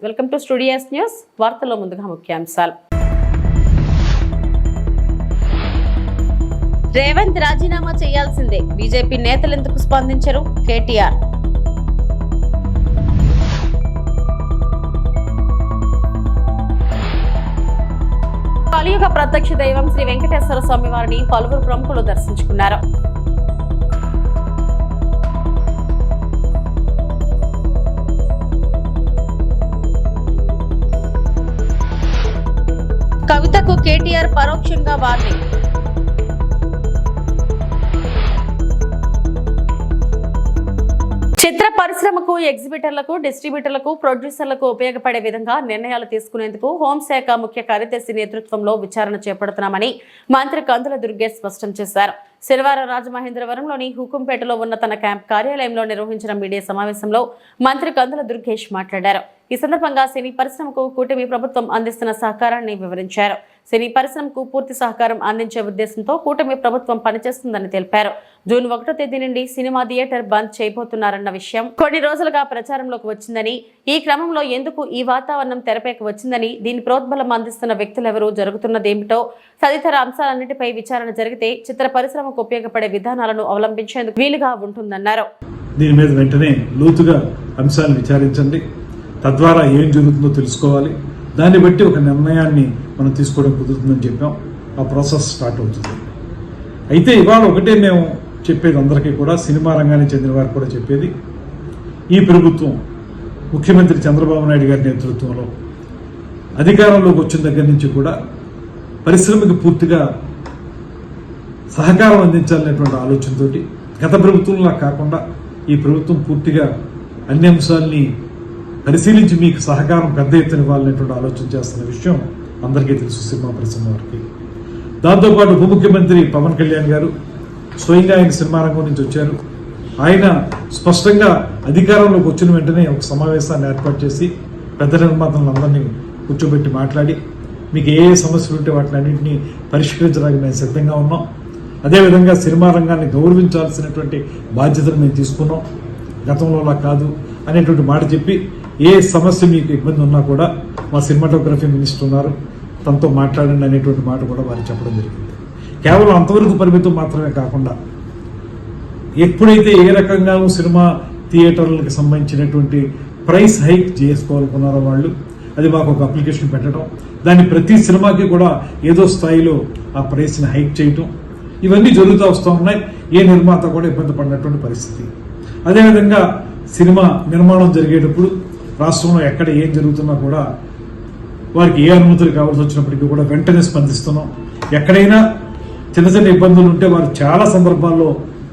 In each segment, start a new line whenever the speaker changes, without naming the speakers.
Welcome to studios news. వార్తల్లో ముందుగా ముఖ్యాంశాలు. రేవంత్ రాజీనామా చేయాల్సిందే, బీజేపీ నేతలెందుకు స్పందించరు? కేటీఆర్. కలియుగ ప్రత్యక్ష దైవం శ్రీ వెంకటేశ్వర స్వామి వారిని పలువురు ప్రముఖులు దర్శించుకున్నారు. కవితకు కేటీఆర్ పరోక్షంగా వార్నింగ్. చిత్ర పరిశ్రమకు ఎగ్జిబిటర్లకు, డిస్ట్రిబ్యూటర్లకు, ప్రొడ్యూసర్లకు ఉపయోగపడే విధంగా నిర్ణయాలు తీసుకునేందుకు హోంశాఖ ముఖ్య కార్యదర్శి నేతృత్వంలో విచారణ చేపడుతున్నామని మంత్రి కందుల దుర్గేష్ స్పష్టం చేశారు. శనివారం రాజమహేంద్రవరంలోని హుకుంపేటలో ఉన్న తన క్యాంప్ కార్యాలయంలో నిర్వహించిన మీడియా సమావేశంలో మంత్రి కందుల దుర్గేష్ మాట్లాడారు. ఈ సందర్భంగా సినీ పరిశ్రమకు కూటమి ప్రభుత్వం అందిస్తున్న సహకారాన్ని వివరించారు. సినీ పరిశ్రమకు పూర్తి సహకారం అందించే ఉద్దేశంతో కూటమి ప్రభుత్వం పనిచేస్తుందని తెలిపారు. జూన్ 1వ తేదీ నుండి సినిమా థియేటర్ బంద్ చేయబోతున్నారన్న విషయం కొన్ని రోజులుగా ప్రచారంలోకి వచ్చిందని, ఈ క్రమంలో ఎందుకు ఈ వాతావరణం తెరపైకి వచ్చిందని, దీని ప్రోద్బలం అందిస్తున్న వ్యక్తులెవరూ, జరుగుతున్నదేమిటో తదితర అంశాలన్నిటిపై విచారణ జరిగితే చిత్ర పరిశ్రమకు ఉపయోగపడే విధానాలను అవలంబించేందుకు వీలుగా ఉంటుందన్నారు.
దీని మీద వెంటనే లోతుగా అంశాలను విచారించండి, తద్వారా ఏం జరుగుతుందో తెలుసుకోవాలి. దాన్ని బట్టి ఒక నిర్ణయాన్ని మనం తీసుకోవడం కుదురుతుందని చెప్పాం. ఆ ప్రాసెస్ స్టార్ట్ అవుతుంది. అయితే ఇవాళ ఒకటే మేము చెప్పేది అందరికీ కూడా, సినిమా రంగానికి చెందిన వారికి కూడా చెప్పేది, ఈ ప్రభుత్వం ముఖ్యమంత్రి చంద్రబాబు నాయుడు గారి నేతృత్వంలో అధికారంలోకి వచ్చిన దగ్గర నుంచి కూడా పరిశ్రమకి పూర్తిగా సహకారం అందించాలనేటువంటి ఆలోచనతో, గత ప్రభుత్వంలా కాకుండా ఈ ప్రభుత్వం పూర్తిగా అన్ని అంశాలని పరిశీలించి మీకు సహకారం పెద్ద ఎత్తున ఇవ్వాలనేటువంటి ఆలోచన చేస్తున్న విషయం అందరికీ తెలుసు సినిమా పరిశ్రమ వారికి. దాంతోపాటు ఉప ముఖ్యమంత్రి పవన్ కళ్యాణ్ గారు స్వయంగా ఆయన సినిమా రంగం నుంచి వచ్చారు. ఆయన స్పష్టంగా అధికారంలోకి వచ్చిన వెంటనే ఒక సమావేశాన్ని ఏర్పాటు చేసి పెద్ద నిర్మాతలందరినీ కూర్చోబెట్టి మాట్లాడి, మీకు ఏ సమస్యలు ఉంటే వాటిని అన్నింటినీ పరిష్కరించడానికి మేము సిద్ధంగా ఉన్నాం. అదేవిధంగా సినిమా రంగాన్ని గౌరవించాల్సినటువంటి బాధ్యతను మేము తీసుకున్నాం, గతంలోలా కాదు అనేటువంటి మాట చెప్పి, ఏ సమస్య మీకు ఇబ్బంది ఉన్నా కూడా మా సినిమాటోగ్రఫీ మినిస్టర్ ఉన్నారు, తనతో మాట్లాడండి అనేటువంటి మాట కూడా వారు చెప్పడం జరిగింది. కేవలం అంతవరకు పరిమితం మాత్రమే కాకుండా, ఎప్పుడైతే ఏ రకంగా సినిమా థియేటర్లకు సంబంధించినటువంటి ప్రైస్ హైక్ చేసుకోవాలనుకున్నారో వాళ్ళు, అది మాకు ఒక అప్లికేషన్ పెట్టడం, దాన్ని ప్రతి సినిమాకి కూడా ఏదో స్థాయిలో ఆ ప్రైస్ని హైక్ చేయటం, ఇవన్నీ జరుగుతూ వస్తూ ఉన్నాయి. ఏ నిర్మాత కూడా ఇబ్బంది పడినటువంటి పరిస్థితి. అదేవిధంగా సినిమా నిర్మాణం జరిగేటప్పుడు రాష్ట్రంలో ఎక్కడ ఏం జరుగుతున్నా కూడా వారికి ఏ అనుమతులు కావాల్సి వచ్చినప్పటికీ కూడా వెంటనే స్పందిస్తున్నాం. ఎక్కడైనా చిన్న చిన్న ఇబ్బందులు ఉంటే వారు చాలా సందర్భాల్లో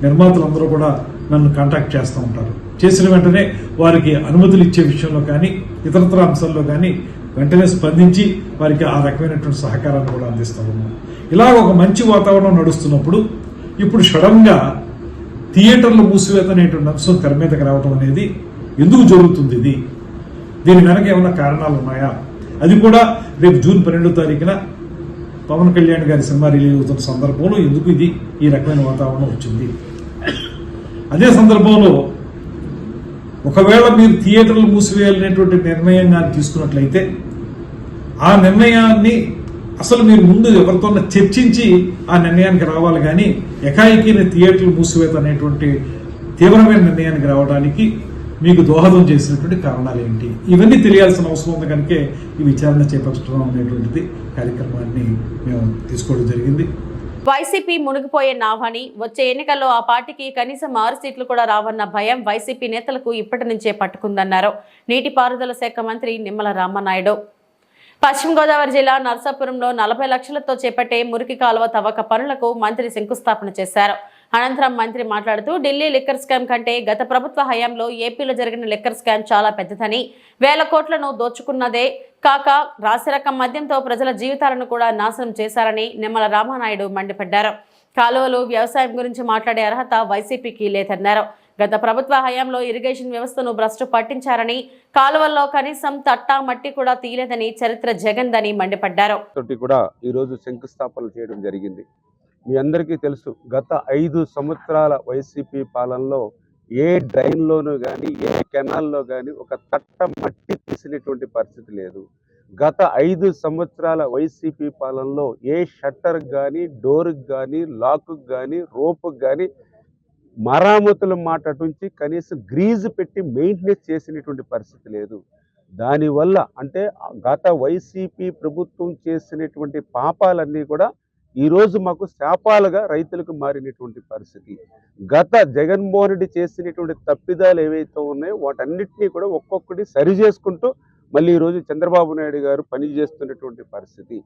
నిర్మాతలందరూ కూడా నన్ను కాంటాక్ట్ చేస్తూ ఉంటారు. చేసిన వెంటనే వారికి అనుమతులు ఇచ్చే విషయంలో కానీ ఇతరతర అంశాల్లో కానీ వెంటనే స్పందించి వారికి ఆ రకమైనటువంటి సహకారాన్ని కూడా అందిస్తూ ఉన్నాం. ఇలా ఒక మంచి వాతావరణం నడుస్తున్నప్పుడు ఇప్పుడు సడన్గా థియేటర్లు మూసివేత అనేటువంటి అంశం తెర మీదకి రావడం అనేది ఎందుకు జరుగుతుంది? దీని వెనక ఏమైనా కారణాలు ఉన్నాయా? అది కూడా రేపు జూన్ 12వ తారీఖున పవన్ కళ్యాణ్ గారి సినిమా రిలీజ్ అవుతున్న సందర్భంలో ఎందుకు ఈ రకమైన వాతావరణం వచ్చింది? అదే సందర్భంలో ఒకవేళ మీరు థియేటర్లు మూసివేయాలనేటువంటి నిర్ణయం కానీ తీసుకున్నట్లయితే, ఆ నిర్ణయాన్ని అసలు మీరు ముందు ఎవరితో చర్చించి ఆ నిర్ణయానికి రావాలి. కానీ ఎకాయికి థియేటర్లు మూసివేత అనేటువంటి తీవ్రమైన నిర్ణయానికి రావడానికి మీకు దోహదం చేసినటువంటి కారణాలు ఏంటి? ఇవన్నీ తెలియాల్సిన అవసరం ఉంది. కనుక ఈ విచారణ చేపట్టడం అనేటువంటిది కార్యక్రమాన్ని మేము తీసుకోవడం జరిగింది.
వైసీపీ మునిగిపోయే నావని, వచ్చే ఎన్నికల్లో ఆ పార్టీకి కనీసం 6 సీట్లు కూడా రావన్న భయం వైసీపీ నేతలకు ఇప్పటి నుంచే పట్టుకుందన్నారు నీటిపారుదల శాఖ మంత్రి నిమ్మల రామనాయుడు. పశ్చిమ గోదావరి జిల్లా నర్సాపురంలో 40 లక్షలతో చేపట్టే మురికి కాలువ తవ్వక పనులకు మంత్రి శంకుస్థాపన చేశారు. అనంతరం మంత్రి మాట్లాడుతూ, ఢిల్లీ లిక్కర్ స్కామ్ కంటే గత ప్రభుత్వ హయాంలో ఏపీలో జరిగిన లిక్కర్ స్కామ్ చాలా పెద్దదని, వేల కోట్లను దోచుకున్నదే కాక రాశిరకం మద్యంతో ప్రజల జీవితాలను కూడా నాశనం చేశారని నిమ్మల రామనాయుడు మండిపడ్డారు. కాలువలు, వ్యవసాయం గురించి మాట్లాడే అర్హత వైసీపీకి లేదన్నారు. గత ప్రభుత్వ హయాంలో ఇరిగేషన్ వ్యవస్థను భ్రష్టు పట్టించారని, కాలువల్లో కనీసం తట్టా మట్టి కూడా తీయలేదని చరిత్ర జగన్దని మండిపడ్డారు.
ఈ రోజు శంకుస్థాపన చేయడం జరిగింది. మీ అందరికీ తెలుసు, గత 5 సంవత్సరాల వైసీపీ పాలనలో ఏ డ్రైన్లోనూ కానీ ఏ కెనాల్లో కానీ ఒక తట్ట మట్టి తీసినటువంటి పరిస్థితి లేదు. గత 5 సంవత్సరాల వైసీపీ పాలనలో ఏ షట్టర్కి కానీ, డోర్కి కానీ, లాక్కి కానీ, రోప్కి కానీ మరామతుల మాట అటుంచి కనీసం గ్రీజు పెట్టి మెయింటెనెన్స్ చేసినటువంటి పరిస్థితి లేదు. దానివల్ల అంటే గత వైసీపీ ప్రభుత్వం చేసినటువంటి పాపాలన్నీ కూడా ఈరోజు మాకు శాపాలుగా రైతులకు మారినటువంటి పరిస్థితి. గత జగన్మోహన్ రెడ్డి చేసినటువంటి తప్పిదాలు ఏవైతే ఉన్నాయో వాటన్నిటినీ కూడా ఒక్కొక్కటి సరి చేసుకుంటూ మళ్ళీ ఈరోజు చంద్రబాబు నాయుడు గారు పనిచేస్తున్నటువంటి పరిస్థితి.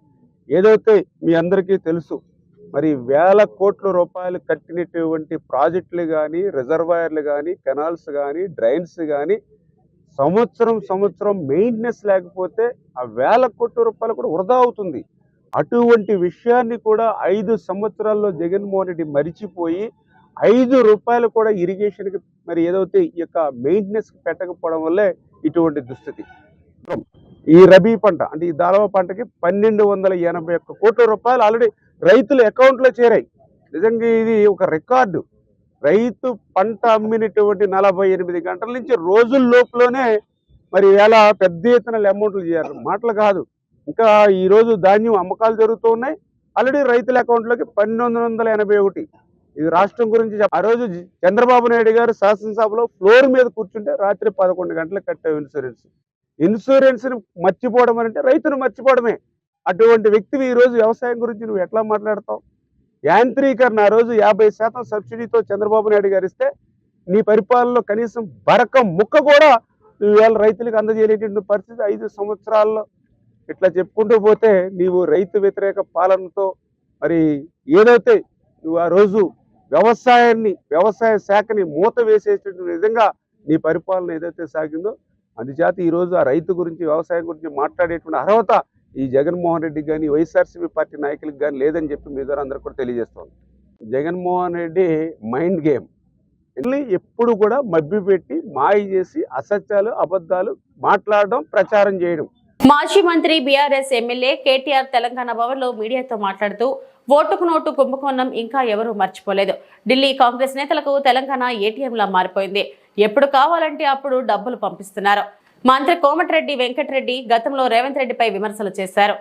ఏదైతే మీ అందరికీ తెలుసు, మరి వేల కోట్ల రూపాయలు కట్టినటువంటి ప్రాజెక్టులు కానీ, రిజర్వాయర్లు కానీ, కెనాల్స్ కానీ, డ్రైన్స్ కానీ సంవత్సరం మెయింటెనెన్స్ లేకపోతే ఆ వేల కోట్ల రూపాయలు కూడా వృధా అవుతుంది. అటువంటి విషయాన్ని కూడా 5 సంవత్సరాల్లో జగన్మోహన్ రెడ్డి మరిచిపోయి 5 రూపాయలు కూడా ఇరిగేషన్కి మరి ఏదైతే ఈ యొక్క మెయింటెనెన్స్కి పెట్టకపోవడం వల్లే ఇటువంటి దుస్థితి. ఈ రబీ పంట అంటే ఈ దాళవ పంటకి 1281 కోట్ల రూపాయలు ఆల్రెడీ రైతుల అకౌంట్లో చేరాయి. నిజంగా ఇది ఒక రికార్డు. రైతు పంట అమ్మినటువంటి 48 గంటల నుంచి రోజుల లోపులోనే మరి ఎలా పెద్ద ఎత్తున అమౌంట్లు చేయాలి, మాటలు కాదు. ఇంకా ఈరోజు ధాన్యం అమ్మకాలు జరుగుతూ ఉన్నాయి. ఆల్రెడీ రైతుల అకౌంట్లోకి 1281. ఇది రాష్ట్రం గురించి ఆ రోజు చంద్రబాబు నాయుడు గారు శాసనసభలో ఫ్లోర్ మీద కూర్చుంటే రాత్రి 11 గంటలకు కట్టావు ఇన్సూరెన్స్ని మర్చిపోవడం అంటే రైతును మర్చిపోవడమే. అటువంటి వ్యక్తివి ఈరోజు వ్యవసాయం గురించి నువ్వు ఎట్లా మాట్లాడతావు? యాంత్రీకరణ ఆ రోజు 50% సబ్సిడీతో చంద్రబాబు నాయుడు గారు ఇస్తే నీ పరిపాలనలో కనీసం బరక ముక్క కూడా ఇవాళ రైతులకు అందజేయలేటువంటి పరిస్థితి 5 సంవత్సరాల్లో. ఇట్లా చెప్పుకుంటూ పోతే నీవు రైతు వ్యతిరేక పాలనతో మరి ఏదైతే నువ్వు ఆ రోజు వ్యవసాయ శాఖని మూత వేసేటువంటి విధంగా నీ పరిపాలన ఏదైతే సాగిందో, అందుచేత ఈరోజు ఆ రైతు గురించి వ్యవసాయం గురించి మాట్లాడేటువంటి అర్హత ఈ జగన్మోహన్ రెడ్డికి కానీ వైఎస్ఆర్సీపీ పార్టీ నాయకులకు కానీ లేదని చెప్పి మీ ద్వారా అందరూ కూడా తెలియజేస్తాను. జగన్మోహన్ రెడ్డి మైండ్ గేమ్ ఎప్పుడు కూడా మభ్యపెట్టి మాయ చేసి అసత్యాలు అబద్ధాలు మాట్లాడడం, ప్రచారం చేయడం.
మాజీ మంత్రి బీఆర్ఎస్ ఎమ్మెల్యే కేటీఆర్ తెలంగాణ భవన్లో మీడియాతో మాట్లాడుతూ ఓటుకు నోటు కుంభకోణం ఇంకా ఎవరూ మర్చిపోలేదు. ఢిల్లీ కాంగ్రెస్ నేతలకు తెలంగాణ ఏటీఎంలా మారిపోయింది. ఎప్పుడు కావాలంటే అప్పుడు డబ్బులు పంపిస్తున్నారు. మంత్రి కోమటిరెడ్డి వెంకటరెడ్డి గతంలో రేవంత్ రెడ్డిపై విమర్శలు చేశారు.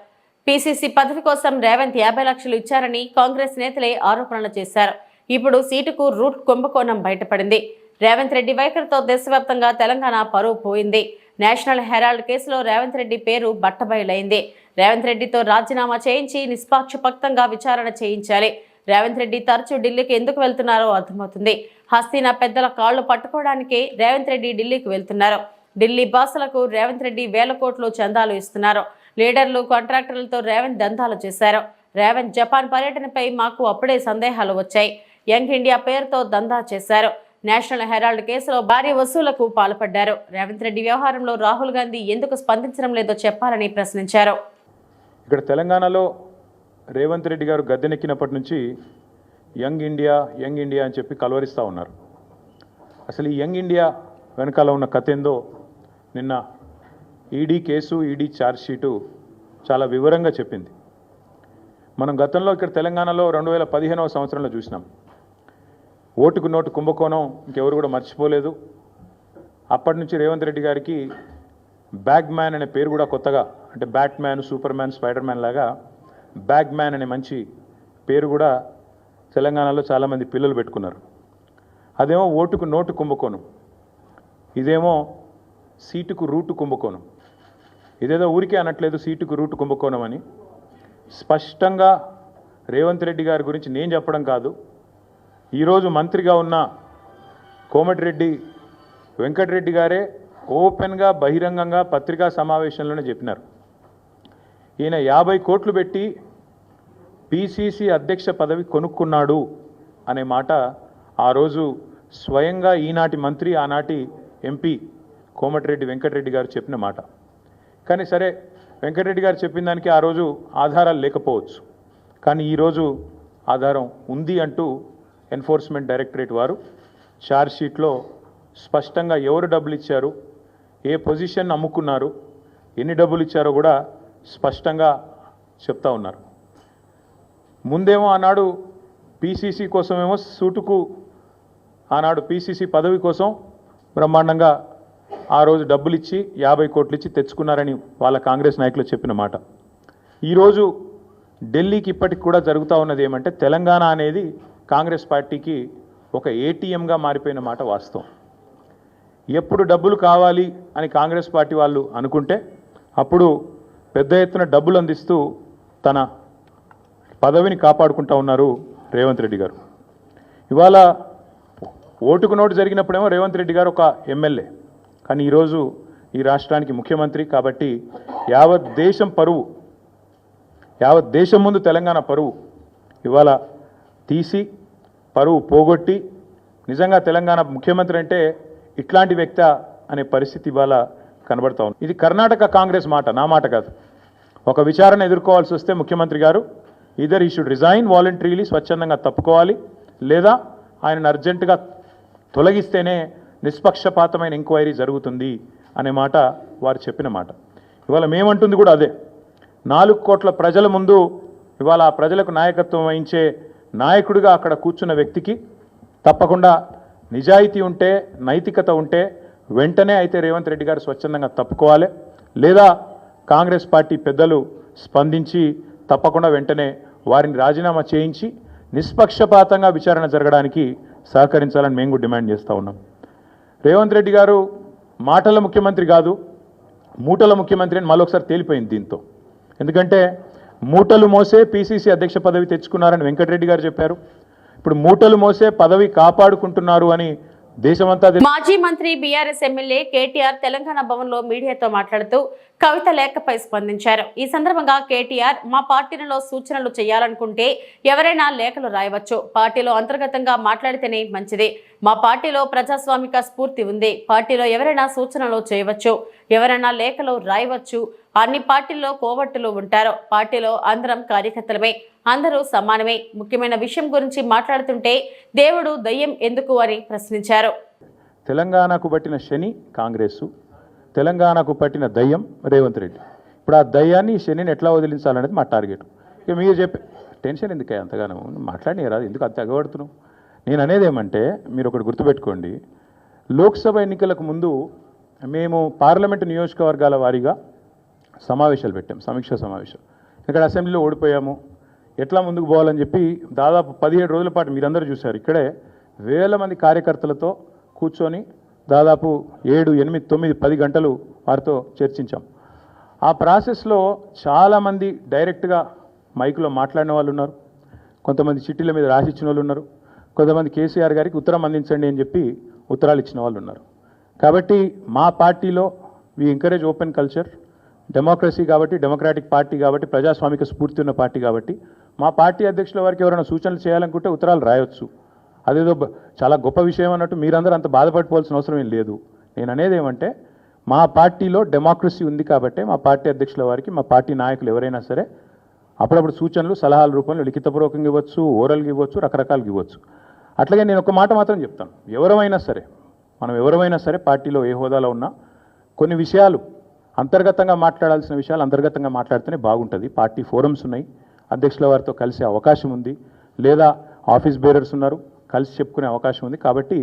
పీసీసీ పదవి కోసం రేవంత్ 50 లక్షలు ఇచ్చారని కాంగ్రెస్ నేతలే ఆరోపణలు చేశారు. ఇప్పుడు సీటుకు రూట్ కుంభకోణం బయటపడింది. రేవంత్ రెడ్డి వైఖరితో దేశవ్యాప్తంగా తెలంగాణ పరువు పోయింది. నేషనల్ హెరాల్డ్ కేసులో రేవంత్ రెడ్డి పేరు బట్టబయలైంది. రేవంత్ రెడ్డితో రాజీనామా చేయించి నిష్పాక్షపాతంగా విచారణ చేయించాలి. రేవంత్ రెడ్డి తరచూ ఢిల్లీకి ఎందుకు వెళ్తున్నారో అర్థమవుతుంది. హస్తీనా పెద్దల కాళ్లు పట్టుకోవడానికే రేవంత్ రెడ్డి ఢిల్లీకి వెళ్తున్నారు. ఢిల్లీ బాసులకు రేవంత్ రెడ్డి వేల కోట్లు చందాలు ఇస్తున్నారు. లీడర్లు, కాంట్రాక్టర్లతో రేవంత్ దందాలు చేశారు. రేవంత్ జపాన్ పర్యటనపై మాకు అప్పుడే సందేహాలు వచ్చాయి. యంగ్ ఇండియా పేరుతో దందా చేశారు. నేషనల్ హెరాల్డ్ కేసులో భారీ వసూళ్లకు పాల్పడ్డారు. రేవంత్ రెడ్డి వ్యవహారంలో రాహుల్ గాంధీ ఎందుకు స్పందించడం లేదో చెప్పాలని ప్రశ్నించారు.
ఇక్కడ తెలంగాణలో రేవంత్ రెడ్డి గారు గద్దెనెక్కినప్పటి నుంచి యంగ్ ఇండియా అని చెప్పి కలవరిస్తూ ఉన్నారు. అసలు ఈ యంగ్ ఇండియా వెనకాల ఉన్న కథ ఏందో నిన్న ఈడీ కేసు, ఈడీ ఛార్జ్షీటు చాలా వివరంగా చెప్పింది. మనం గతంలో ఇక్కడ తెలంగాణలో 2015వ సంవత్సరంలో చూసినాం. ఓటుకు నోటు కుంభకోణం ఇంకెవరు కూడా మర్చిపోలేదు. అప్పటి నుంచి రేవంత్ రెడ్డి గారికి బ్యాగ్ మ్యాన్ అనే పేరు కూడా కొత్తగా, అంటే bat man, super man, spider man లాగా బ్యాగ్ మ్యాన్ అనే మంచి పేరు కూడా తెలంగాణలో చాలామంది పిల్లలు పెట్టుకున్నారు. అదేమో ఓటుకు నోటు కుంభకోణం, ఇదేమో సీటుకు రూటు కుంభకోణం. ఇదేదో ఊరికే అనట్లేదు సీటుకు రూటు కుంభకోణం అని. స్పష్టంగా రేవంత్ రెడ్డి గారి గురించి నేను చెప్పడం కాదు, ఈరోజు మంత్రిగా ఉన్న కోమటిరెడ్డి వెంకటరెడ్డి గారే ఓపెన్గా బహిరంగంగా పత్రికా సమావేశంలోనే చెప్పినారు. ఈయన 50 కోట్లు పెట్టి పిసిసి అధ్యక్ష పదవి కొనుక్కున్నాడు అనే మాట ఆ రోజు స్వయంగా ఈనాటి మంత్రి, ఆనాటి ఎంపీ కోమటిరెడ్డి వెంకటరెడ్డి గారు చెప్పిన మాట. కానీ సరే, వెంకటరెడ్డి గారు చెప్పిన దానికి ఆ రోజు ఆధారాలు లేకపోవచ్చు, కానీ ఈరోజు ఆధారం ఉంది అంటూ ఎన్ఫోర్స్మెంట్ డైరెక్టరేట్ వారు ఛార్జ్షీట్లో స్పష్టంగా ఎవరు డబ్బులు ఇచ్చారు, ఏ పొజిషన్ అమ్ముకున్నారు, ఎన్ని డబ్బులు ఇచ్చారో కూడా స్పష్టంగా చెప్తా ఉన్నారు. ముందేమో ఆనాడు పీసీసీ కోసమేమో సూటుకు ఆనాడు పిసిసి పదవి కోసం బ్రహ్మాండంగా ఆ రోజు డబ్బులు ఇచ్చి 50 కోట్లు ఇచ్చి తెచ్చుకున్నారని వాళ్ళ కాంగ్రెస్ నాయకులు చెప్పిన మాట. ఈరోజు ఢిల్లీకి ఇప్పటికి కూడా జరుగుతూ ఉన్నది ఏమంటే తెలంగాణ అనేది కాంగ్రెస్ పార్టీకి ఒక ఏటీఎంగా మారిపోయిన మాట వాస్తవం. ఎప్పుడు డబ్బులు కావాలి అని కాంగ్రెస్ పార్టీ వాళ్ళు అనుకుంటే అప్పుడు పెద్ద ఎత్తున డబ్బులు అందిస్తూ తన పదవిని కాపాడుకుంటూ ఉన్నారు రేవంత్ రెడ్డి గారు. ఇవాళ ఓటుకు నోటు జరిగినప్పుడేమో రేవంత్ రెడ్డి గారు ఒక ఎమ్మెల్యే, కానీ ఈరోజు ఈ రాష్ట్రానికి ముఖ్యమంత్రి. కాబట్టి యావత్ దేశం ముందు తెలంగాణ పరువు ఇవాళ తీసి పరువు పోగొట్టి నిజంగా తెలంగాణ ముఖ్యమంత్రి అంటే ఇట్లాంటి వ్యక్తి అనే పరిస్థితి ఇవాళ కనబడతా ఉంది. ఇది కర్ణాటక కాంగ్రెస్ మాట, నా మాట కాదు. ఒక విచారణ ఎదుర్కోవాల్సి వస్తే ముఖ్యమంత్రి గారు ఈదర్ ఈ షుడ్ రిజైన్ వాలంటరీలీ, స్వచ్ఛందంగా తప్పుకోవాలి, లేదా ఆయనను అర్జెంటుగా తొలగిస్తేనే నిష్పక్షపాతమైన ఎంక్వైరీ జరుగుతుంది అనే మాట వారు చెప్పిన మాట. ఇవాళ మేమంటుంది కూడా అదే. 4 కోట్ల ప్రజల ముందు ఇవాళ ఆ ప్రజలకు నాయకత్వం వహించే నాయకుడిగా అక్కడ కూర్చున్న వ్యక్తికి తప్పకుండా నిజాయితీ ఉంటే, నైతికత ఉంటే వెంటనే అయితే రేవంత్ రెడ్డి గారు స్వచ్ఛందంగా తప్పుకోవాలి, లేదా కాంగ్రెస్ పార్టీ పెద్దలు స్పందించి తప్పకుండా వెంటనే వారిని రాజీనామా చేయించి నిష్పక్షపాతంగా విచారణ జరగడానికి సహకరించాలని మేము కూడా డిమాండ్ చేస్తూ ఉన్నాం. రేవంత్ రెడ్డి గారు మాటల ముఖ్యమంత్రి కాదు, మూటల ముఖ్యమంత్రి అని మళ్ళొకసారి తేలిపోయింది దీంతో. ఎందుకంటే మూటలు మోసే పిసిసి అధ్యక్ష పదవి తెచ్చుకున్నారని వెంకటరెడ్డి గారు చెప్పారు. ఇప్పుడు మూటలు మోసే పదవి కాపాడుకుంటున్నారు అని దేశమంతా.
మాజీ మంత్రి బీఆర్ఎస్ ఎమ్మెల్యే కేటీఆర్ తెలంగాణ భవన్లో మీడియాతో మాట్లాడుతూ కవిత లేఖపై స్పందించారు. ఈ సందర్భంగా కేటీఆర్, మా పార్టీలో సూచనలు చేయాలనుకుంటే ఎవరైనా లేఖలు రాయవచ్చు, పార్టీలో అంతర్గతంగా మాట్లాడితేనే మంచిది. మా పార్టీలో ప్రజాస్వామిక స్ఫూర్తి ఉంది, పార్టీలో ఎవరైనా సూచనలు చేయవచ్చు, ఎవరైనా లేఖలు రాయవచ్చు. అన్ని పార్టీల్లో కోవట్టులు ఉంటారు, పార్టీలో అందరం కార్యకర్తలమే, అందరూ సమానమే. ముఖ్యమైన విషయం గురించి మాట్లాడుతుంటే దేవుడు దయ్యం ఎందుకు అని ప్రశ్నించారు.
తెలంగాణకు పట్టిన శని కాంగ్రెస్, తెలంగాణకు పట్టిన దయ్యం రేవంత్ రెడ్డి. ఇప్పుడు ఆ దయ్యాన్ని శనిని ఎట్లా వదిలించాలనేది మా టార్గెట్. ఇక మీరు చెప్పే టెన్షన్ ఎందుకే అంతగానో మాట్లాడి రాదు, ఎందుకు అంత ఎగబడుతున్నావు? నేను అనేది ఏమంటే మీరు ఒకటి గుర్తుపెట్టుకోండి, లోక్సభ ఎన్నికలకు ముందు మేము పార్లమెంటు నియోజకవర్గాల వారీగా సమావేశాలు పెట్టాం, సమీక్షా సమావేశం. ఇక్కడ అసెంబ్లీలో ఓడిపోయాము, ఎట్లా ముందుకు పోవాలని చెప్పి దాదాపు 17 రోజుల పాటు మీరందరూ చూశారు. ఇక్కడే వేల మంది కార్యకర్తలతో కూర్చొని దాదాపు 7, 8, 9, 10 గంటలు వారితో చర్చించాం. ఆ ప్రాసెస్లో చాలామంది డైరెక్ట్గా మైకులో మాట్లాడిన వాళ్ళు ఉన్నారు, కొంతమంది చిట్టీల మీద రాసిచ్చిన వాళ్ళు ఉన్నారు, కొంతమంది కేసీఆర్ గారికి ఉత్తరం అందించండి అని చెప్పి ఉత్తరాలు ఇచ్చిన వాళ్ళు ఉన్నారు. కాబట్టి మా పార్టీలో we encourage open culture, democracy కాబట్టి, డెమోక్రాటిక్ పార్టీ కాబట్టి, ప్రజాస్వామిక స్ఫూర్తి ఉన్న పార్టీ కాబట్టి మా పార్టీ అధ్యక్షుల వారికి ఎవరైనా సూచనలు చేయాలనుకుంటే ఉత్తరాలు రాయొచ్చు. అదేదో చాలా గొప్ప విషయం అన్నట్టు మీరందరూ అంత బాధపడిపోవాల్సిన అవసరం ఏం లేదు. నేను అనేది ఏమంటే మా పార్టీలో డెమోక్రసీ ఉంది కాబట్టి మా పార్టీ అధ్యక్షుల వారికి, మా పార్టీ నాయకులు ఎవరైనా సరే అప్పుడప్పుడు సూచనలు, సలహాల రూపంలో లిఖితపూర్వకంగా ఇవ్వచ్చు, ఓరల్గా ఇవ్వచ్చు, రకరకాలుగా ఇవ్వచ్చు. అట్లాగే నేను ఒక మాట మాత్రం చెప్తాను, మనం ఎవరైనా సరే పార్టీలో ఏ హోదాలో ఉన్నా కొన్ని విషయాలు అంతర్గతంగా మాట్లాడాల్సిన విషయాలు అంతర్గతంగా మాట్లాడితేనే బాగుంటుంది. పార్టీ ఫోరమ్స్ ఉన్నాయి, అధ్యక్షుల వారితో కలిసే అవకాశం ఉంది, లేదా ఆఫీస్ బేరర్స్ ఉన్నారు, కలిసి చెప్పుకునే అవకాశం ఉంది. కాబట్టి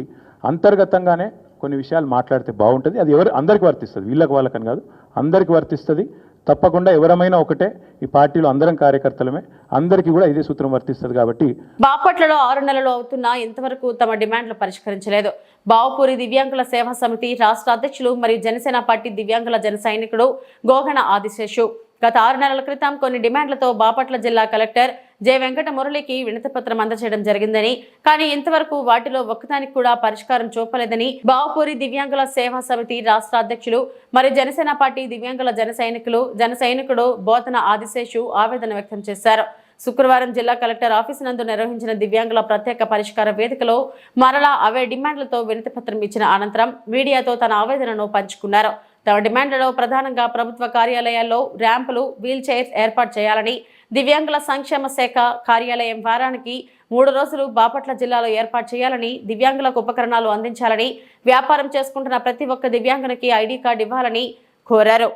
అంతర్గతంగానే కొన్ని విషయాలు మాట్లాడితే బాగుంటుంది. అది అందరికీ వర్తిస్తుంది, వీళ్ళకి వాళ్ళకని కాదు, అందరికీ వర్తిస్తుంది. తప్పకుండా ఎవరమైనా ఒకటే, ఈ పార్టీలో అందరం కార్యకర్తలమే, అందరికీ కూడా ఇదే సూత్రం వర్తిస్తుంది. కాబట్టి
బాపట్లలో 6 నెలలు అవుతున్నా ఇంతవరకు తమ డిమాండ్లు పరిష్కరించలేదు. బావుపూరి దివ్యాంగుల సేవా సమితి రాష్ట్ర అధ్యక్షులు మరియు జనసేన పార్టీ దివ్యాంగుల జన సైనికుడు గోగన ఆదిశేషు గత 6 నెలల క్రితం కొన్ని డిమాండ్లతో బాపట్ల జిల్లా కలెక్టర్ జె వెంకట మురళికి వినతిపత్రం అందజేయడం జరిగిందని, కానీ ఇంతవరకు వాటిలో ఒక్కదానికి కూడా పరిష్కారం చూపలేదని బావుపూరి దివ్యాంగుల సేవా సమితి రాష్ట్ర అధ్యక్షులు మరియు జనసేన పార్టీ దివ్యాంగుల జన సైనికుడు బోధన ఆదిశేషు ఆవేదన వ్యక్తం చేశారు. శుక్రవారం జిల్లా కలెక్టర్ ఆఫీసు నందు నిర్వహించిన దివ్యాంగుల ప్రత్యేక పరిష్కార వేదికలో మరలా అవే డిమాండ్లతో వినతిపత్రం ఇచ్చిన అనంతరం మీడియాతో తన ఆవేదనను పంచుకున్నారు. తమ డిమాండ్లలో ప్రధానంగా ప్రభుత్వ కార్యాలయాల్లో ర్యాంపులు, వీల్ చైర్స్ ఏర్పాటు చేయాలని, దివ్యాంగుల సంక్షేమ శాఖ కార్యాలయం వారానికి 3 రోజులు బాపట్ల జిల్లాలో ఏర్పాటు చేయాలని, దివ్యాంగులకు ఉపకరణాలు అందించాలని, వ్యాపారం చేసుకుంటున్న ప్రతి ఒక్క దివ్యాంగునికి ఐడి కార్డు ఇవ్వాలని కోరారు.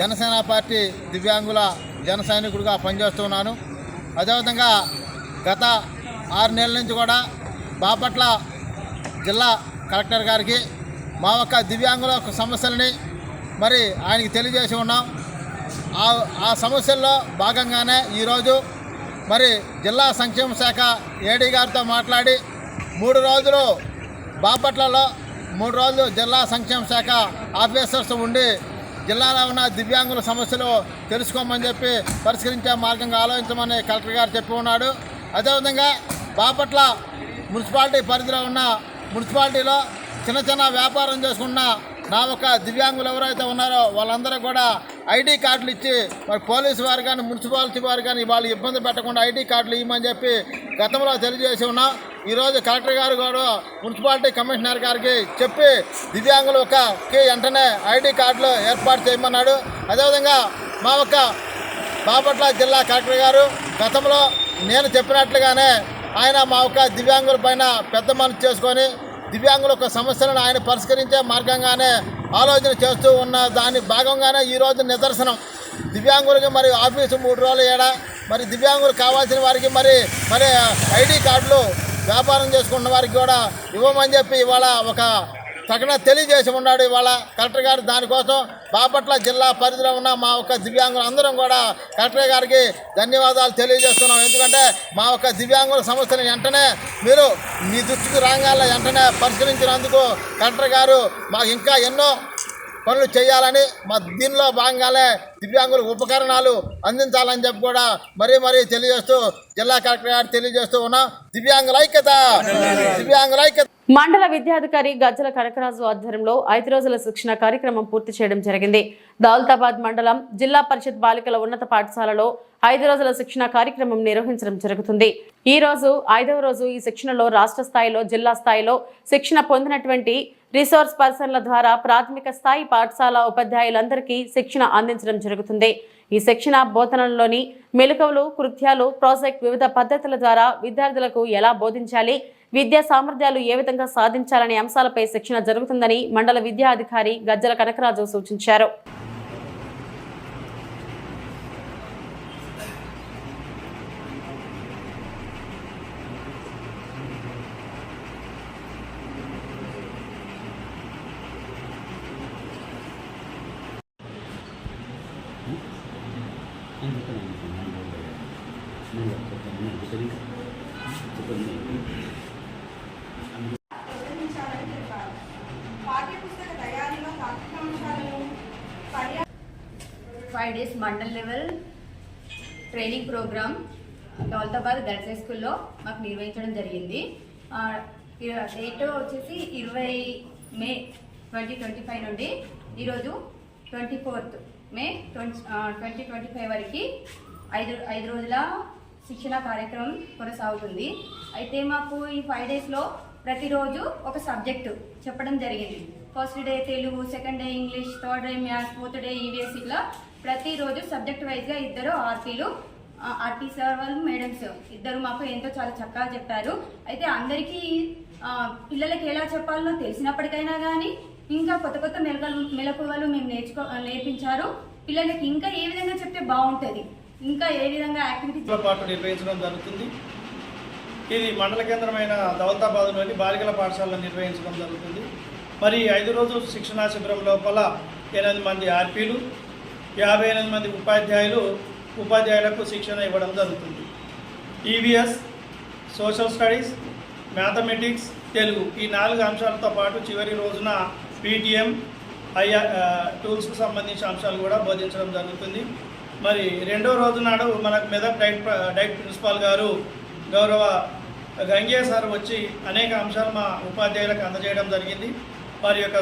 జనసేన పార్టీ దివ్యాంగుల జన సైనికుడిగా పనిచేస్తున్నాను. అదేవిధంగా గత 6 నెలల నుంచి కూడా బాపట్ల జిల్లా కలెక్టర్ గారికి మా యొక్క దివ్యాంగుల యొక్క సమస్యలని మరి ఆయనకి తెలియజేసి ఉన్నాం. ఆ సమస్యల్లో భాగంగానే ఈరోజు మరి జిల్లా సంక్షేమ శాఖ ఏడీ గారితో మాట్లాడి 3 రోజులు బాపట్లలో 3 రోజులు జిల్లా సంక్షేమ శాఖ ఆఫీసర్స్ ఉండి జిల్లాలో ఉన్న దివ్యాంగుల సమస్యలు తెలుసుకోమని చెప్పి పరిష్కరించే మార్గంగా ఆలోచించమని కలెక్టర్ గారు చెప్పి ఉన్నాడు. అదేవిధంగా బాపట్ల మున్సిపాలిటీ పరిధిలో ఉన్న మున్సిపాలిటీలో చిన్న వ్యాపారం చేసుకున్న నా ఒక దివ్యాంగులు ఎవరైతే ఉన్నారో వాళ్ళందరూ కూడా ఐడి కార్డులు ఇచ్చి మరి పోలీసు వారు కానీ మున్సిపాలిటీ వారు కానీ వాళ్ళు ఇబ్బంది పెట్టకుండా ఐడి కార్డులు ఇవ్వమని చెప్పి గతంలో తెలియజేసి ఉన్నాం. ఈరోజు కలెక్టర్ గారు కూడా మున్సిపాలిటీ కమిషనర్ గారికి చెప్పి దివ్యాంగులకి వెంటనే ఐడి కార్డులు ఏర్పాటు చేయమన్నాడు. అదేవిధంగా మా ఒక బాపట్ల జిల్లా కలెక్టర్ గారు గతంలో నేను చెప్పినట్లుగానే ఆయన మా ఒక దివ్యాంగుల పైన పెద్ద మనసు చేసుకొని దివ్యాంగుల యొక్క సమస్యలను ఆయన పరిష్కరించే మార్గంగానే ఆలోచన చేస్తూ ఉన్న దాని భాగంగానే ఈరోజు నిదర్శనం. దివ్యాంగులకి మరి ఆఫీసు 3 రోజులు ఏడా మరి దివ్యాంగులు కావాల్సిన వారికి మరి ఐడి కార్డులు వ్యాపారం చేసుకున్న వారికి కూడా ఇవ్వమని చెప్పి ఇవాళ ఒక తగిన తెలియజేసి ఉన్నాడు ఇవాళ కలెక్టర్ గారు. దానికోసం బాపట్ల జిల్లా పరిధిలో ఉన్న మా ఒక్క దివ్యాంగులు అందరం కూడా కలెక్టర్ గారికి ధన్యవాదాలు తెలియజేస్తున్నాం. ఎందుకంటే మా ఒక్క దివ్యాంగుల సమస్యను వెంటనే మీరు మీ దృష్టికి రాగానే వెంటనే పరిష్కరించినందుకు కలెక్టర్ గారు మాకు ఇంకా ఎన్నో పనులు చేయాలని మా దీనిలో భాగంగానే దివ్యాంగులకు ఉపకరణాలు అందించాలని చెప్పి కూడా మరీ తెలియజేస్తూ జిల్లా కలెక్టర్ గారు తెలియజేస్తూ ఉన్నాం. దివ్యాంగుల ఐక్యత.
మండల విద్యాధికారి గజ్జల కనకరాజు ఆధ్వర్యంలో 5 రోజుల శిక్షణ కార్యక్రమం పూర్తి చేయడం జరిగింది. దౌలతాబాద్ మండలం జిల్లా పరిషత్ బాలికల ఉన్నత పాఠశాలలో 5 రోజుల శిక్షణ కార్యక్రమం నిర్వహించడం జరుగుతుంది. ఈ రోజు 5వ రోజు ఈ శిక్షణలో రాష్ట్ర స్థాయిలో జిల్లా స్థాయిలో శిక్షణ పొందినటువంటి రిసోర్స్ పర్సన్ల ద్వారా ప్రాథమిక స్థాయి పాఠశాల ఉపాధ్యాయులందరికీ శిక్షణ అందించడం జరుగుతుంది. ఈ శిక్షణ బోధనలోని మెలకువలు, కృత్యాలు, ప్రాజెక్ట్, వివిధ పద్ధతుల ద్వారా విద్యార్థులకు ఎలా బోధించాలి, విద్యా సామర్థ్యాలు ఏ విధంగా సాధించాలనే అంశాలపై శిక్షణ జరుగుతుందని మండల విద్యా అధికారి గజ్జల కనకరాజు సూచించారు.
Five days mandal level training programme Daulatabad girls high స్కూల్లో మాకు నిర్వహించడం జరిగింది. డేట్ వచ్చేసి 20 మే 2025 నుండి ఈరోజు 24 మే 2025 వరకు 5 రోజుల శిక్షణ కార్యక్రమం కొనసాగుతుంది. అయితే మాకు ఈ 5 డేస్లో ప్రతిరోజు ఒక సబ్జెక్టు చెప్పడం జరిగింది. First day Telugu, second day English, third day maths, fourth day EVS. ఇట్లా ప్రతిరోజు సబ్జెక్ట్ వైజ్గా 2 ఆర్పీ సార్ వాళ్ళు మేడమ్స్ ఇద్దరు మాకు చాలా చక్కగా చెప్పారు. అయితే అందరికీ పిల్లలకి ఎలా చెప్పాలో తెలిసినప్పటికైనా కానీ ఇంకా కొత్త మెలకువలు మేము నేర్పించారు. పిల్లలకి ఇంకా ఏ విధంగా చెప్తే బాగుంటుంది, ఇంకా ఏ విధంగా యాక్టివిటీస్
పాటు నిర్వహించడం జరుగుతుంది. ఇది మండల కేంద్రమైన దౌలతాబాద్లోని బాలికల పాఠశాలలో నిర్వహించడం జరుగుతుంది. మరి 5 రోజుల శిక్షణా శిబిరం లోపల 8 మంది ఆర్పీలు, 58 మంది ఉపాధ్యాయులకు శిక్షణ ఇవ్వడం జరుగుతుంది. EVS, social studies, mathematics, Telugu ఈ 4 అంశాలతో పాటు చివరి రోజున పీటీఎం, టూల్స్కు సంబంధించిన అంశాలు కూడా బోధించడం జరుగుతుంది. మరి 2వ రోజు నాడు మనకు మెదక్ డైట్ ప్రిన్సిపాల్ గారు గౌరవ గంగే సార్ వచ్చి అనేక అంశాలు మా ఉపాధ్యాయులకు అందజేయడం జరిగింది. వారి యొక్క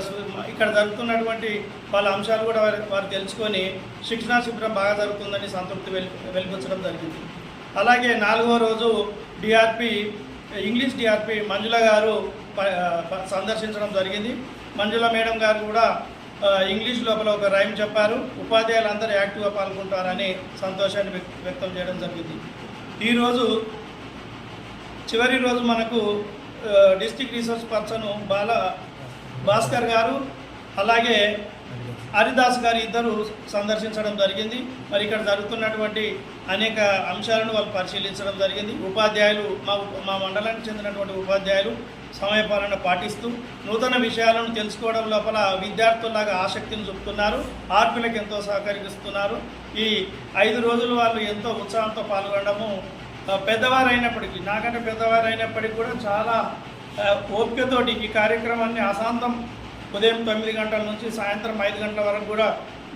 ఇక్కడ జరుగుతున్నటువంటి వాళ్ళ అంశాలు కూడా వారు తెలుసుకొని శిక్షణా శిబిరం బాగా జరుగుతుందని సంతృప్తి వెలిపించడం జరిగింది. అలాగే 4వ రోజు ఇంగ్లీష్ డిఆర్పి మంజుల గారు సందర్శించడం జరిగింది. మంజుల మేడం గారు కూడా ఇంగ్లీష్ లోపల ఒక రైమ్ చెప్పారు. ఉపాధ్యాయులందరూ యాక్టివ్గా పాల్గొంటారని సంతోషాన్ని వ్యక్తం చేయడం జరిగింది. ఈరోజు చివరి రోజు మనకు డిస్ట్రిక్ట్ రీసోర్స్ పర్సన్ భాస్కర్ గారు అలాగే హరిదాస్ గారు ఇద్దరు సందర్శించడం జరిగింది. మరి ఇక్కడ జరుగుతున్నటువంటి అనేక అంశాలను వాళ్ళు పరిశీలించడం జరిగింది. ఉపాధ్యాయులు మా మండలానికి చెందినటువంటి ఉపాధ్యాయులు సమయపాలన పాటిస్తూ నూతన విషయాలను తెలుసుకోవడం లోపల విద్యార్థుల్లాగా ఆసక్తిని చూపుతున్నారు. ఆర్పీలకు ఎంతో సహకరిస్తున్నారు. ఈ 5 రోజులు వాళ్ళు ఎంతో ఉత్సాహంతో పాల్గొనడము, పెద్దవారైనప్పటికీ, నాకంటే పెద్దవారైనప్పటికీ కూడా చాలా ఓపికతోటి ఈ కార్యక్రమాన్ని అశాంతం ఉదయం 9 గంటల నుంచి సాయంత్రం 5 గంటల వరకు కూడా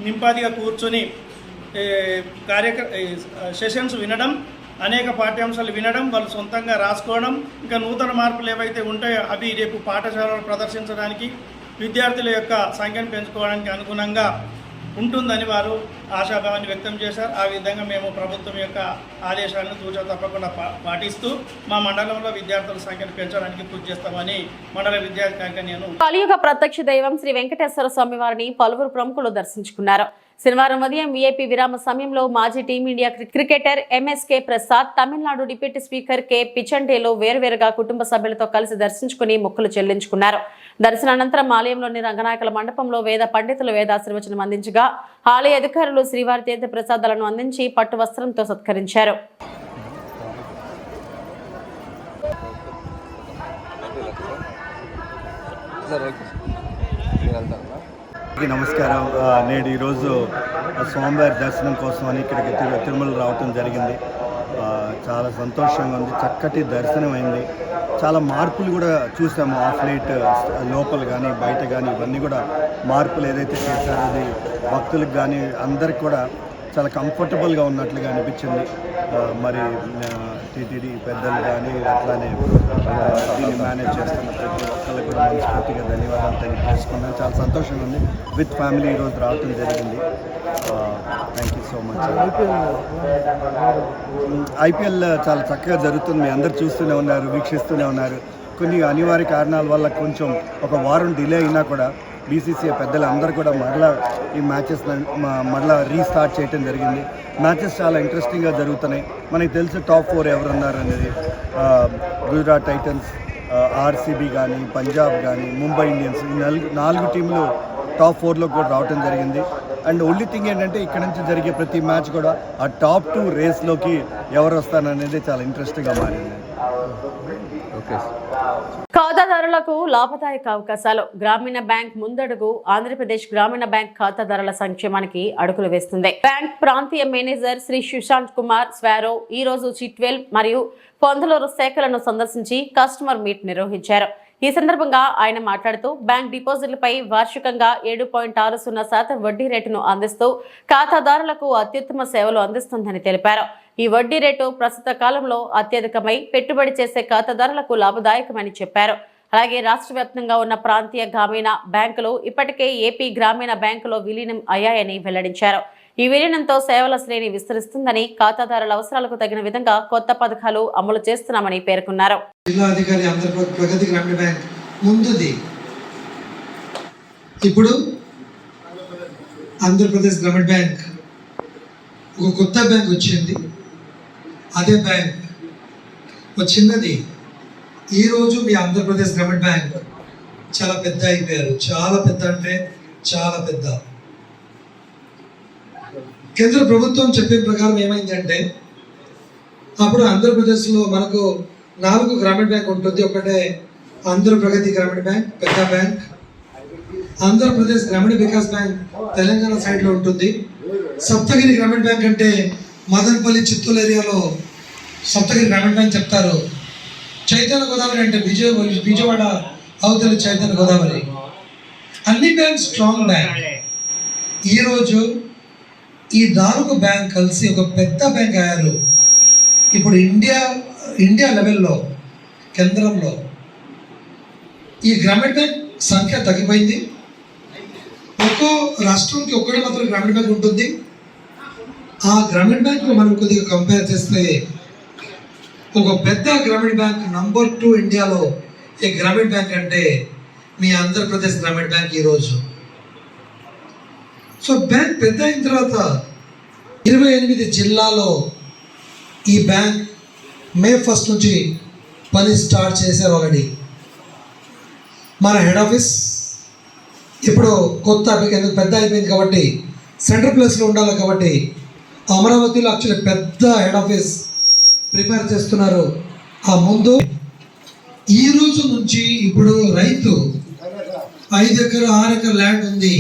నింపాదిగా కూర్చొని సెషన్స్ వినడం, అనేక పాఠ్యాంశాలు వినడం, వాళ్ళు సొంతంగా రాసుకోవడం, ఇంకా నూతన మార్పులు ఏవైతే ఉంటాయో అవి రేపు పాఠశాలలో ప్రదర్శించడానికి, విద్యార్థుల యొక్క సంఖ్యను పెంచుకోవడానికి అనుగుణంగా ఉంటుందని వారు ఆశాభావాన్ని వ్యక్తం చేశారు. ఆ విధంగా మేము ప్రభుత్వం యొక్క ఆదేశాలను తూచా తప్పకుండా పాటిస్తూ మా మండలంలో విద్యార్థుల సంఖ్యను పెంచడానికి కృషి చేస్తామని మండల విద్యాధికారిగా నేను.
కలియుగ ప్రత్యక్ష దైవం శ్రీ వెంకటేశ్వర స్వామి వారిని పలువురు ప్రముఖులు దర్శించుకున్నారు. శనివారం ఉదయం వీఐపీ విరామ సమయంలో మాజీ Team India cricketer M S K Prasad, Tamil Nadu deputy speaker K పిచండేలో వేరువేరుగా కుటుంబ సభ్యులతో కలిసి దర్శించుకుని మొక్కులు చెల్లించుకున్నారు. దర్శనానంతరం ఆలయంలోని రంగనాయకుల మండపంలో వేద పండితులు వేదాశీర్వచనం అందించగా ఆలయ అధికారులు శ్రీవారి తీర్థ ప్రసాదాలను అందించి పట్టు వస్త్రంతో సత్కరించారు.
నమస్కారం. నేడు ఈరోజు స్వామివారి దర్శనం కోసమని ఇక్కడికి తిరుమల రావటం జరిగింది. చాలా సంతోషంగా ఉంది. చక్కటి దర్శనం అయింది. చాలా మార్పులు కూడా చూసాము. ఆఫ్ లైట్ లోపల కానీ బయట కానీ ఇవన్నీ కూడా మార్పులు ఏదైతే చేశారో అది భక్తులకు కానీ అందరికి కూడా చాలా కంఫర్టబుల్గా ఉన్నట్లుగా అనిపించింది. మరి టీటీడీ పెద్దలు కానీ అట్లానే దీన్ని మేనేజ్ చేస్తున్న ప్రతి ఒక్కరికి కూడా మనస్ఫూర్తిగా ధన్యవాదాలు తెలియజేసుకున్నాను. చాలా సంతోషంగా ఉంది. విత్ ఫ్యామిలీ ఈరోజు రావటం జరిగింది. Thank you so much. IPL చాలా చక్కగా జరుగుతుంది. మీ అందరు చూస్తూనే ఉన్నారు, వీక్షిస్తూనే ఉన్నారు. కొన్ని అనివార్య కారణాల వల్ల కొంచెం ఒక వారం డిలే అయినా కూడా బీసీసీఐ పెద్దలు అందరూ కూడా మరలా ఈ మ్యాచెస్ మరలా రీస్టార్ట్ చేయడం జరిగింది. మ్యాచెస్ చాలా ఇంట్రెస్టింగ్గా జరుగుతున్నాయి. మనకి తెలుసు టాప్ 4 ఎవరున్నారు అనేది. గుజరాత్ టైటన్స్, ఆర్సీబీ కానీ, పంజాబ్ కానీ, ముంబై ఇండియన్స్, ఈ 4 టీంలు టాప్ 4లో కూడా రావటం జరిగింది. అండ్ ఓన్లీ థింగ్ ఏంటంటే ఇక్కడ నుంచి జరిగే ప్రతి మ్యాచ్ కూడా ఆ టాప్ 2 రేస్లోకి ఎవరు వస్తారనేది చాలా ఇంట్రెస్టింగ్గా మారింది. ఓకే.
ఖాతాదారులకు లాభదాయక అవకాశాలు. గ్రామీణ బ్యాంక్ ముందడుగు. ఆంధ్రప్రదేశ్ గ్రామీణ బ్యాంక్ ఖాతాదారుల సంక్షేమానికి అడుగులు వేస్తుంది. బ్యాంక్ ప్రాంతీయ మేనేజర్ శ్రీ సుశాంత్ కుమార్ స్వారో ఈ రోజు చిట్వెల్ మరియు పొందలూరు శాఖలను సందర్శించి కస్టమర్ మీట్ నిర్వహించారు. ఈ సందర్భంగా ఆయన మాట్లాడుతూ బ్యాంక్ డిపాజిట్లపై వార్షికంగా 7.60% వడ్డీ రేటును అందిస్తూ ఖాతాదారులకు అత్యుత్తమ సేవలు అందిస్తుందని తెలిపారు. ఈ వడ్డీ రేటు ప్రస్తుత కాలంలో అత్యధికమై పెట్టుబడి చేసే ఖాతాదారులకు లాభదాయకమని చెప్పారు. అలాగే రాష్ట్ర వ్యాప్తంగా ఉన్న ప్రాంతీయ గ్రామీణ బ్యాంకులు ఇప్పటికే ఏపీ గ్రామీణ బ్యాంకులో విలీనం అయ్యాయని వెల్లడించారు. ఈ విలీనంతో సేవల శ్రేణి విస్తరిస్తుందని, ఖాతాదారుల అవసరాలకు తగిన విధంగా కొత్త పథకాలు అమలు చేస్తున్నామని పేర్కొన్నారు.
జిల్లా అధికారి ఆంధ్రప్రదేశ్ ప్రగతి గ్రామీణ బ్యాంక్ ముందుది. ఇప్పుడు ఆంధ్రప్రదేశ్ గ్రామీణ బ్యాంక్ ఒక కొత్త బ్యాంక్ వచ్చింది. అదే బ్యాంక్ వచ్చినది. ఈరోజు మీ ఆంధ్రప్రదేశ్ గ్రామీణ బ్యాంక్ చాలా పెద్ద అయిపోయారు. చాలా పెద్ద అంటే చాలా పెద్ద. కేంద్ర ప్రభుత్వం చెప్పే ప్రకారం ఏమైందంటే అప్పుడు ఆంధ్రప్రదేశ్లో మనకు 4 గ్రామీణ బ్యాంక్ ఉంటుంది. ఒకటే ఆంధ్రప్రగతి గ్రామీణ బ్యాంక్ పెద్ద బ్యాంక్, ఆంధ్రప్రదేశ్ గ్రామీణ వికాస్ బ్యాంక్ తెలంగాణ సైడ్లో ఉంటుంది. సప్తగిరి గ్రామీణ బ్యాంక్ అంటే మదనపల్లి చిత్తూరు ఏరియాలో సప్తగిరి గ్రామీణ బ్యాంక్ చెప్తారు. చైతన్య గోదావరి అంటే విజయవాడ అవతల చైతన్య గోదావరి. అన్ని బ్యాంక్ స్ట్రాంగ్ బ్యాంక్. ఈరోజు ఈ 4 బ్యాంక్ కలిసి ఒక పెద్ద బ్యాంక్ అయ్యారు. ఇప్పుడు ఇండియా లెవెల్లో కేంద్రంలో ఈ గ్రామీణ బ్యాంక్ సంఖ్య తగ్గిపోయింది. ఒక్కో రాష్ట్రంకి ఒక్కడే మాత్రం గ్రామీణ బ్యాంక్ ఉంటుంది. ఆ గ్రామీణ బ్యాంక్ మనం కొద్దిగా కంపేర్ చేస్తే ఒక పెద్ద గ్రామీణ బ్యాంక్ నంబర్ 2 ఇండియాలో ఈ గ్రామీణ బ్యాంక్ అంటే మీ ఆంధ్రప్రదేశ్ గ్రామీణ బ్యాంక్ ఈరోజు. సో బ్యాంక్ పెద్ద అయిన తర్వాత 28 జిల్లాలో ఈ బ్యాంక్ మే 1 నుంచి పని స్టార్ట్ చేశారు ఆల్రెడీ. మన హెడ్ ఆఫీస్ ఇప్పుడు కొత్త ఎందుకు పెద్ద అయిపోయింది కాబట్టి సెంట్రల్ ప్లేస్లో ఉండాలి కాబట్టి అమరావతిలో యాక్చువల్లీ పెద్ద హెడ్ ఆఫీస్ ప్రిపేర్ చేస్తున్నారు. ఆ ముందు ఈ రోజు నుంచి ఇప్పుడు రైతు 5 ఎకరా 6 ఎకరా ల్యాండ్ ఉంది,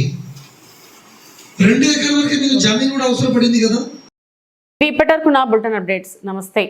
2 ఎకరాల వరకు మీకు జమీన్ కూడా అవసరం పడింది కదా.
ఇప్పటివరకు నా బులెటిన్ అప్డేట్స్. నమస్తే.